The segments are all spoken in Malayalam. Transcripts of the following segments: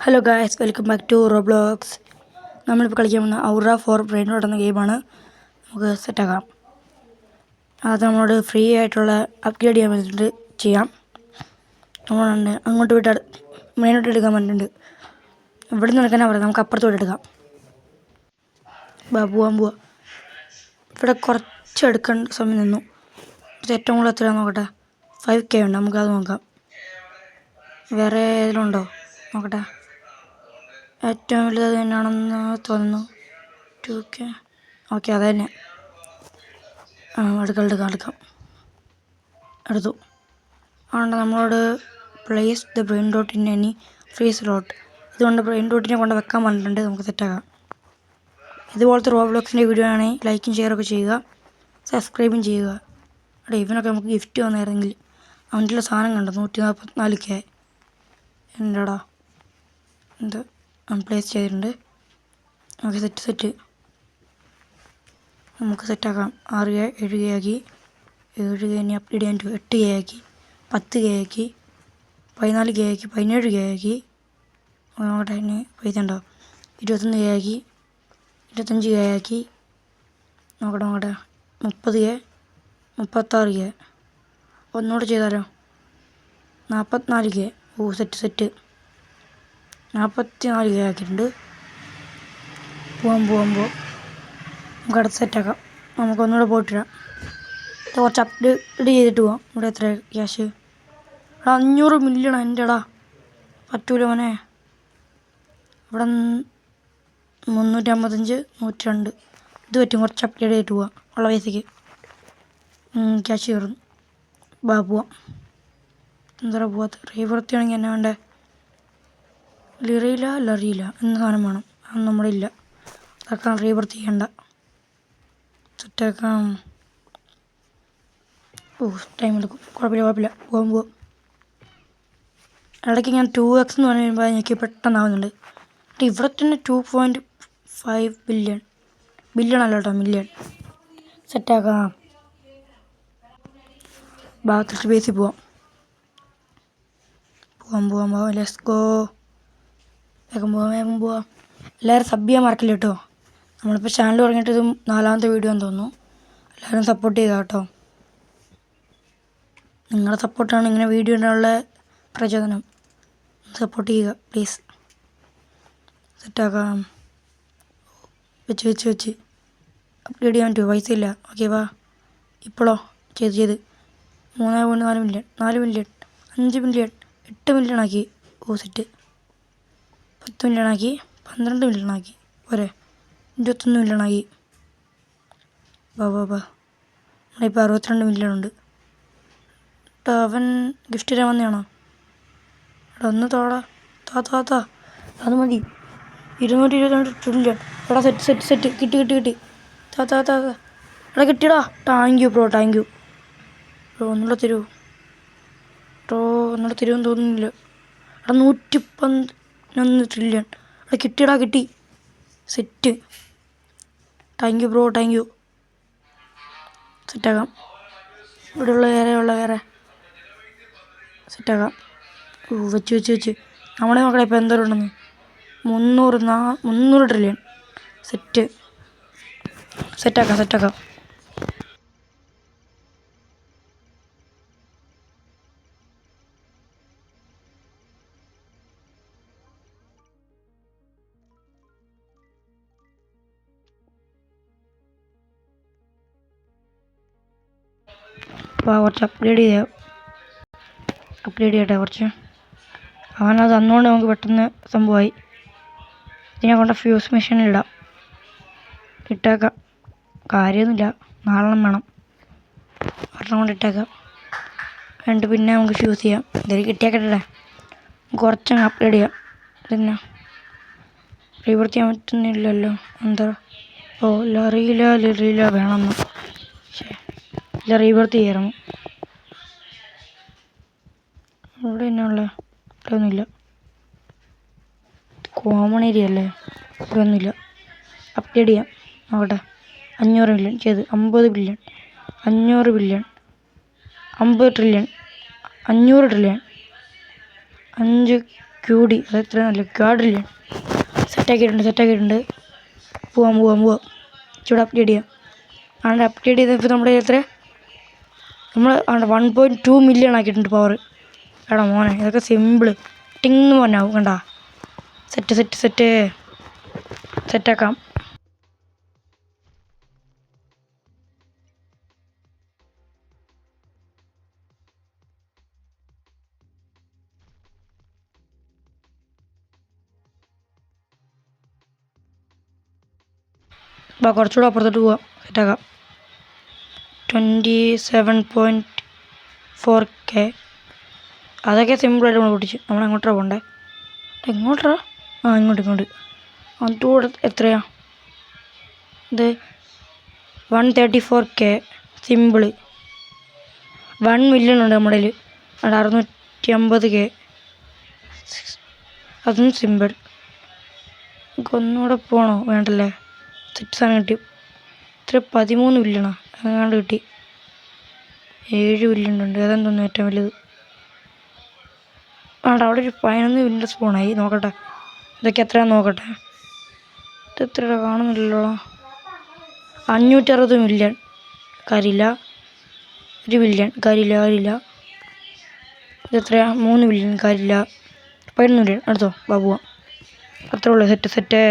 Hello guys, welcome back to Roblox. നമ്മളിപ്പോൾ കളിക്കാൻ പോകുന്ന ഔറ ഫോർ ബ്രെയിൻ റോട്ട് എന്ന ഗെയിമാണ്. നമുക്ക് സെറ്റാക്കാം. അത് നമ്മളോട് ഫ്രീ ആയിട്ടുള്ള അപ്ഗ്രേഡ് ചെയ്യാൻ പറ്റിയിട്ട് ചെയ്യാം. നമ്മളുണ്ട് അങ്ങോട്ട് വിട്ട് മെയിനോട്ട് എടുക്കാൻ പറ്റുന്നുണ്ട്. ഇവിടെ നിന്ന് എടുക്കാനാണ് പറയുന്നത്, നമുക്ക് അപ്പുറത്തോട്ട് എടുക്കാം. പോവാൻ. ഇവിടെ കുറച്ച് എടുക്കേണ്ട സമയം നിന്നു. ഏറ്റവും കൂടുതൽ എത്ര നോക്കട്ടെ, 5K ഉണ്ട്. നമുക്കത് നോക്കാം. വേറെ ഏതെങ്കിലും ഉണ്ടോ നോക്കട്ടെ. ഏറ്റവും വലുത് തന്നെയാണെന്ന് തോന്നുന്നു. 2K. ഓക്കെ, അത് തന്നെ. എടുക്കാം. എടുത്തു. അതുകൊണ്ട് നമ്മളോട് place the brain dot in any free slot. ഇതുകൊണ്ട് ബ്രെയിൻ ഡോട്ടിനെ കൊണ്ട് വെക്കാൻ പറഞ്ഞിട്ടുണ്ട്. നമുക്ക് സെറ്റാക്കാം. ഇതുപോലത്തെ റോബ്ലോക്സിൻ്റെ വീഡിയോ ആണെങ്കിൽ ലൈക്കും ഷെയറൊക്കെ ചെയ്യുക, സബ്സ്ക്രൈബും ചെയ്യുക. അവിടെ ഇവനൊക്കെ നമുക്ക് ഗിഫ്റ്റ് വന്നായിരുന്നെങ്കിൽ. അവൻ്റെ സാധനം കണ്ടോ, 144K. എന്താടാ എന്ത് പ്ലേസ് ചെയ്തിട്ടുണ്ട്. Okay, set. നമുക്ക് സെറ്റാക്കാം. 6K 7K ആക്കി, 7K ഇനി അപ്ഗ്രേഡ് ചെയ്യാൻ 8K ആക്കി, 10K ആക്കി, 14K ആക്കി, 17K ആക്കി. നോക്കട്ടെ ഇനി പൈസ ഉണ്ടോ. 21K ആക്കി, 25K ആക്കി. നോക്കട്ടെ 30K, 36K. ഒന്നുകൂടെ ചെയ്താലോ, 44K. ഓ സെറ്റ്. 44K ആക്കിയിട്ടുണ്ട്. പോകാൻ നമുക്ക് അടുത്ത് സെറ്റാക്കാം. നമുക്കൊന്നുകൂടെ പോയിട്ടിടാം. കുറച്ച് അപ്ഡേറ്റ് ചെയ്തിട്ട് പോവാം. ഇവിടെ എത്ര ക്യാഷ്? 500 മില്യൺ. എൻ്റെ പറ്റൂല മോനെ. ഇവിടെ 355, 102. ഇത് പറ്റും. കുറച്ച് അപ്ഡേറ്റ് ചെയ്തിട്ട് പോവാം. ഉള്ള പൈസയ്ക്ക് ക്യാഷ് കയറുന്നു. പോവാം. എന്താ പോവാത്ത റീവൃത്തിയാണെങ്കിൽ എന്നെ വേണ്ടേ? ലറിയില്ല എന്ന സാധനം വേണം. അതൊന്നും നമ്മുടെ ഇല്ല. അതൊക്കെ റീവൃത്തി ചെയ്യണ്ട. സെറ്റാക്കാം. ടൈം എടുക്കും. കുഴപ്പമില്ല. പോവാം. ഇടയ്ക്ക് ഞാൻ 2x എന്ന് പറഞ്ഞു കഴിയുമ്പോൾ എനിക്ക് പെട്ടെന്നാവുന്നുണ്ട്. ഇവിടെ തന്നെ 2.5 ബില്യൺ അല്ല കേട്ടോ, മില്യൺ. സെറ്റാക്കാം. ഭാഗത്തിട്ട് ബേസിൽ പോവാം. Let's go. വേഗം പോവാം. എല്ലാവരും സബ് ചെയ്യാൻ മറക്കില്ല കേട്ടോ. നമ്മളിപ്പോൾ ചാനൽ തുടങ്ങിയിട്ട് ഇത് 4ാമത്തെ വീഡിയോ എന്ന് തോന്നുന്നു. എല്ലാവരും സപ്പോർട്ട് ചെയ്യുക കേട്ടോ. നിങ്ങളുടെ സപ്പോർട്ടാണ് ഇങ്ങനെ വീഡിയോ ഇടാനുള്ള പ്രചോദനം. സപ്പോർട്ട് ചെയ്യുക പ്ലീസ്. സെറ്റാക്കാം. വെച്ച് അപ്ഗ്രേഡ് ചെയ്യാൻ പറ്റുമോ? പൈസ ഇല്ല. ഓക്കെ വാ. ഇപ്പോഴോ ചെയ്ത് 3.4 മില്യൺ, 4 മില്യൺ, 5 മില്യൺ, 8 മില്യൺ ആക്കി. സെറ്റ്. 10 മില്യൺ ആക്കി, 12 മില്യൺ ആക്കി. പോരെ, 21 മില്യൺ ആക്കി. നമ്മളിപ്പോൾ 62 മില്യൺ ഉണ്ട്. അവൻ ഗിഫ്റ്റ് തരാൻ വന്നതാണോ? ഒന്ന് തോടാ. അത് മതി. 222 ട്രില്യൺ. സെറ്റ്. കിട്ടി. താ. കിട്ടിയടാ. Thank you bro. ഒന്നുകൂടെ തരുമോ ഒന്നുകൂടെ തരുമെന്ന് തോന്നുന്നില്ല. 111 ട്രില്യൺ. കിട്ടി. സെറ്റ്. Thank you bro. സെറ്റാക്കാം. ഇവിടെയുള്ള വേറെ സെറ്റാക്കാം. വെച്ച് നമ്മുടെ മക്കളെ ഇപ്പോൾ എന്തോരം ഉണ്ടെന്ന്. 300 ട്രില്യൺ. സെറ്റാക്കാം. അപ്പോൾ കുറച്ച് അപ്ഗ്രേഡ് ചെയ്യട്ടെ കുറച്ച്. അവനത് തന്നുകൊണ്ട് നമുക്ക് പെട്ടെന്ന് സംഭവമായി. ഇതിനെ കൊണ്ട് ഫ്യൂസ് മെഷീനിലിടാം. ഇട്ടേക്കാം. കാര്യമൊന്നുമില്ല, നാളെ വേണം. ഒരെണ്ണം കൊണ്ട് ഇട്ടേക്കാം. എന്നിട്ട് പിന്നെ നമുക്ക് ഫ്യൂസ് ചെയ്യാം. എന്തായാലും കിട്ടിയേക്കട്ടെ. കുറച്ചങ്ങ് അപ്ഗ്രേഡ് ചെയ്യാം. പിന്നെ റീവർക്ക് ചെയ്യാൻ പറ്റുന്നില്ലല്ലോ. എന്താ ലറിയില്ല വേണമെന്ന്. ഇല്ല, റീവർക്ക് ചെയ്യായിരുന്നു. ഇവിടെ തന്നെയുള്ള ഇവിടെ ഒന്നുമില്ല. കോമൺ ഏരിയ അല്ലേ, ഇവിടെ ഒന്നുമില്ല. അപ്ഗ്രേഡ് ചെയ്യാം. നോക്കട്ടെ. 500 മില്യൺ ചെയ്ത് 50 ബില്യൺ, 500 ബില്യൺ, 50 ട്രില്യൺ, 500 ട്രില്യൺ, 5 ക്യൂഡി അത് എത്ര നല്ല കാർഡില്ലേ. സെറ്റാക്കിയിട്ടുണ്ട്. പോവാം ചൂട് അപ്ഡേറ്റ് ചെയ്യാം. അങ്ങനെ അപ്ഡേറ്റ് ചെയ്തപ്പോൾ നമ്മുടെ എത്ര നമ്മൾ 1.2 മില്യൺ ആക്കിയിട്ടുണ്ട് പവർ. എടാ മോനെ ഇതൊക്കെ സിമ്പിള് ടിങ് മോനാവും കണ്ടാ. സെറ്റാക്കാം. കുറച്ചുകൂടെ അപ്പുറത്തോട്ട് പോവാം. സെറ്റാക്കാം. 27.4K. അതൊക്കെ സിമ്പിളായിട്ട് നമ്മൾ പൊട്ടിച്ചു. നമ്മൾ എങ്ങോട്ടാണ് പോകണ്ടേ? എങ്ങോട്ടാ? ഇങ്ങോട്ട്. അതുകൂടെ എത്രയാ ഇത്? 134K simple. 1 മില്യൺ ഉണ്ട് നമ്മുടെ കയ്യിൽ. 650K അതും സിമ്പിൾ. നമുക്ക് ഒന്നുകൂടെ പോകണോ? വേണ്ടല്ലേ. സെറ്റ് സാധനം കിട്ടി. ഇത്ര 13 മില്യണോ അങ്ങാണ്ട് കിട്ടി. 7 മില്യൺ ഉണ്ട്. അതെന്തോന്നു ഏറ്റവും വലുത്? അവിടെ ഒരു 11 മില്യൺ സ്പൂണായി. നോക്കട്ടെ ഇതൊക്കെ എത്രയാണെന്ന് നോക്കട്ടെ. ഇത് എത്ര കാണുന്നില്ലല്ലോ. 560 മില്യൺ കാര്യമില്ല. 1 മില്യൺ കാര്യമില്ല. ഇതെത്രയാ? 3 മില്യൺ കാര്യമില്ല. 11 മില്യൺ അടുത്തോ ബാബുവാ. അത്രേ ഉള്ളൂ. സെറ്റ്.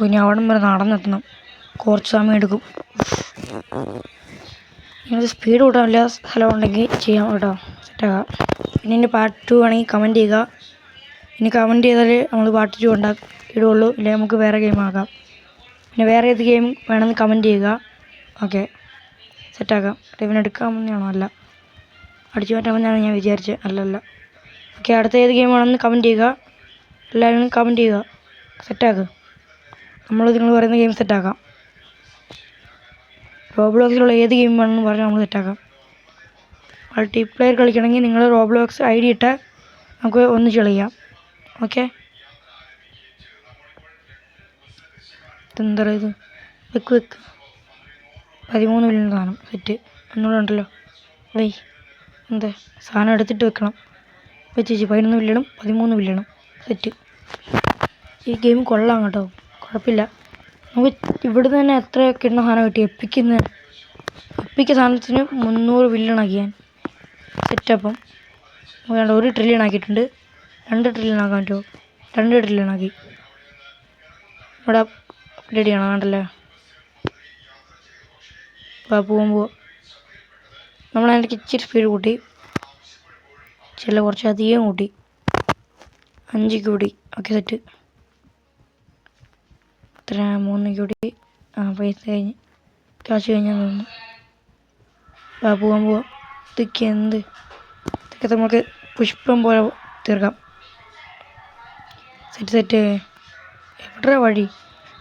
ഇനി അവിടെ വരെ നടന്നെത്തണം. കുറച്ച് സമയം എടുക്കും. നിങ്ങൾക്ക് സ്പീഡ് കൂട്ടാൻ വല്ല സ്ഥലം ഉണ്ടെങ്കിൽ ചെയ്യാം കേട്ടോ. സെറ്റാക്കാം. പിന്നെ എൻ്റെ പാർട്ട് 2 വേണമെങ്കിൽ കമൻറ്റ് ചെയ്യുക. ഇനി കമൻറ്റ് ചെയ്താൽ നമ്മൾ പാർട്ട് 2 ഇടുകയുള്ളൂ. ഇല്ലെങ്കിൽ നമുക്ക് വേറെ ഗെയിം ആക്കാം. പിന്നെ വേറെ ഏത് ഗെയിം വേണമെന്ന് കമൻറ്റ് ചെയ്യുക. ഓക്കെ സെറ്റാക്കാം. ഇവനെടുക്കാമെന്നാണോ? അല്ല, അടിച്ചു മാറ്റാമെന്നാണ് ഞാൻ വിചാരിച്ചത്. അല്ലല്ല. ഓക്കെ അടുത്ത ഏത് ഗെയിം വേണമെന്ന് കമൻറ്റ് ചെയ്യുക. എല്ലാവരും കമൻറ്റ് ചെയ്യുക. സെറ്റാക്കുക. നിങ്ങൾ പറയുന്ന ഗെയിം സെറ്റാക്കാം. റോബ്ലോക്സിലുള്ള ഏത് ഗെയിം വേണമെന്ന് പറഞ്ഞാൽ നമ്മൾ സെറ്റാക്കാം. മൾട്ടിപ്ലെയർ കളിക്കണമെങ്കിൽ നിങ്ങൾ റോബ്ലോക്സ് ID ഇട്ടാൽ നമുക്ക് ഒന്നിച്ച് കളിക്കാം. ഓക്കെ ഇതെന്താ ഇത്? വെക്ക് 13 മില്യൺ സാധനം സെറ്റ്. ഒന്നുകൂടെ ഉണ്ടല്ലോ. എന്താ സാധനം എടുത്തിട്ട് വെക്കണം. വെച്ച് 11 മില്യണും 13 മില്യണും സെറ്റ്. ഈ ഗെയിം കൊള്ളാം കേട്ടോ. കുഴപ്പമില്ല. നമുക്ക് ഇവിടെ തന്നെ എത്ര കിട്ടുന്ന സാധനം കിട്ടി. എപ്പിക്ക സാധനത്തിന് 300 മില്യൺ ആക്കി ഞാൻ. സെറ്റപ്പം 1 ട്രില്യൺ ആക്കിയിട്ടുണ്ട്. 2 ട്രില്യൺ ആക്കാൻ പറ്റുമോ? 2 ട്രില്യൺ ആക്കി. ഇവിടെ അപ്ഡേറ്റ് ചെയ്യണം വേണ്ടല്ലേ. പോവാം. നമ്മളതിൻ്റെ ഇച്ചിരി സ്പീഡ് കൂട്ടി. കുറച്ച് അധികം കൂട്ടി. 5 കൂടി. Okay set. എത്ര? 3 കൂടി. പൈസ കഴിഞ്ഞ് കാശ് കഴിഞ്ഞാൽ തോന്നുന്നു. പോവാം. ഇതൊക്കെ നമുക്ക് പുഷ്പം പോലെ തീർക്കാം. സെറ്റ്. എവിടെ വഴി?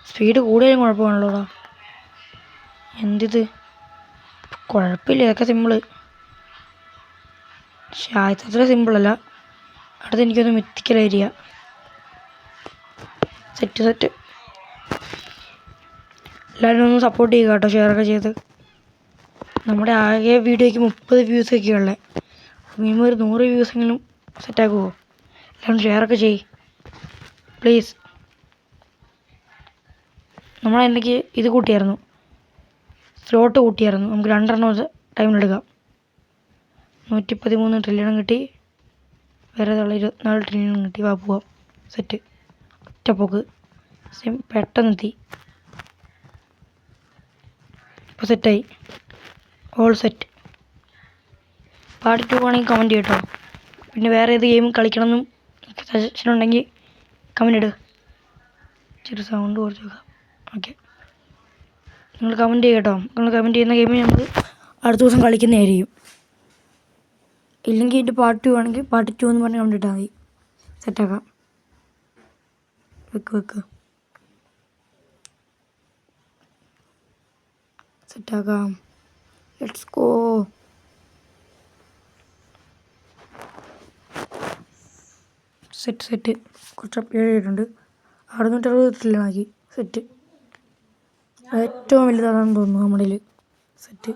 സ്പീഡ് കൂടുതലും കുഴപ്പമാണല്ലോടാ. എന്തിത്? കുഴപ്പമില്ല. ഇതൊക്കെ സിമ്പിള്. പക്ഷേ ആദ്യത്തെ അത്ര സിമ്പിളല്ല. അടുത്ത് എനിക്കൊന്ന് മിത്തിക്കൽ ഏരിയ. സെറ്റ്. എല്ലാവരും ഒന്ന് സപ്പോർട്ട് ചെയ്യുക കേട്ടോ. ഷെയറൊക്കെ ചെയ്ത്. നമ്മുടെ ആകെ വീഡിയോയ്ക്ക് 30 വ്യൂസൊക്കെ ഉള്ളത്. മിനിമം ഒരു 100 വ്യൂസെങ്കിലും സെറ്റാക്കുമോ? എല്ലാവരും ഷെയറൊക്കെ ചെയ്യ് പ്ലീസ്. നമ്മളെനിക്ക് ഇത് കൂട്ടിയായിരുന്നു, സ്ലോട്ട് കൂട്ടിയായിരുന്നു. നമുക്ക് 2 ടൈമിലെടുക്കാം. 113 ട്രില്യണും കിട്ടി. വേറെ 24 ട്രില്യണും കിട്ടി. പോവാം. സെറ്റ്. ഒറ്റപ്പോക്ക് പെട്ടെന്നെത്തി. ഇപ്പോൾ സെറ്റായി. All set. പാർട്ട് 2 ആണെങ്കിൽ കമൻറ്റ് ചെയ്യട്ടോ. പിന്നെ വേറെ ഏത് ഗെയിം കളിക്കണമെന്നും സജഷൻ ഉണ്ടെങ്കിൽ കമൻറ്റ് ഇടുക. ചെറിയ സൗണ്ട് കുറച്ച് വെക്കാം. ഓക്കെ നിങ്ങൾ കമൻറ്റ് ചെയ്യട്ടോ. നിങ്ങൾ കമൻറ്റ് ചെയ്യുന്ന ഗെയിം നമ്മൾ അടുത്ത ദിവസം കളിക്കുന്നതായിരിക്കും. ഇല്ലെങ്കിൽ ഇതിൻ്റെ പാർട്ട് 2 ആണെങ്കിൽ പാർട്ട് 2 എന്ന് പറഞ്ഞ് കമൻറ്റ് ഇട്ടാൽ മതി. സെറ്റാക്കാം. വെക്ക് സെറ്റാക്കാം. Let's go. സെറ്റ് കുറച്ച് അപ്ഗ്രേഡ് ചെയ്തിട്ടുണ്ട്. 660 ട്രില്യണാക്കി. സെറ്റ് ഏറ്റവും വലുതാണെന്ന് തോന്നുന്നു നമ്മുടെ കയ്യിൽ സെറ്റ്.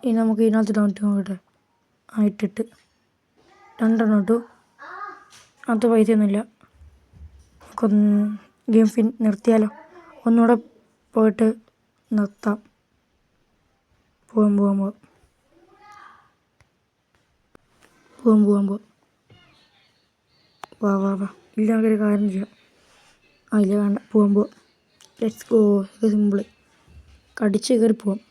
ഇനി നമുക്ക് ഇതിനകത്ത് ഇട്ട് നോക്കട്ടെ. ഇട്ടിട്ട് 2 ഇട്ടു. അതിനകത്ത് പൈസയൊന്നുമില്ല. നമുക്കൊന്ന് ഗെയിം നിർത്തിയാലോ? ഒന്നുകൂടെ പോയിട്ട് നിർത്താം. പോവാം. വാ. ഇല്ല, നമുക്കൊരു കാര്യം ചെയ്യാം. ഇല്ല വേണ്ട, പോവാം. Let's go. ഇത് സിമ്പിള്. കടിച്ച് കയറി പോവാം.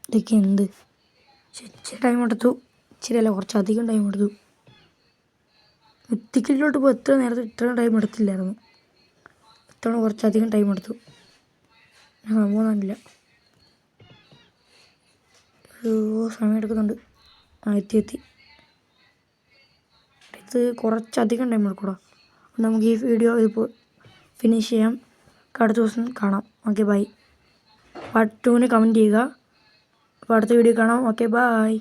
ഇതൊക്കെ എന്ത് ഇച്ചിരി ടൈം എടുത്തു. ഇച്ചിരിയല്ല, കുറച്ചധികം ടൈം എടുത്തു. എത്തിക്കലിലോട്ട് ഇപ്പോൾ ഇത്രയും ടൈം എടുത്തില്ലായിരുന്നു. ഇത്തവണ കുറച്ചധികം ടൈം എടുത്തു. സംഭവമൊന്നുമില്ല. സമയം എടുക്കുന്നുണ്ട്. എത്തി. ഇത് കുറച്ചധികം ടൈം എടുക്കൂടാ. നമുക്ക് ഈ വീഡിയോ ഇപ്പോൾ ഫിനിഷ് ചെയ്യാം. അടുത്ത ദിവസം കാണാം. Okay, by. പാർട്ട് 2 കമൻറ്റ് ചെയ്യുക. അപ്പോൾ അടുത്ത വീഡിയോ കാണാം. Okay, by.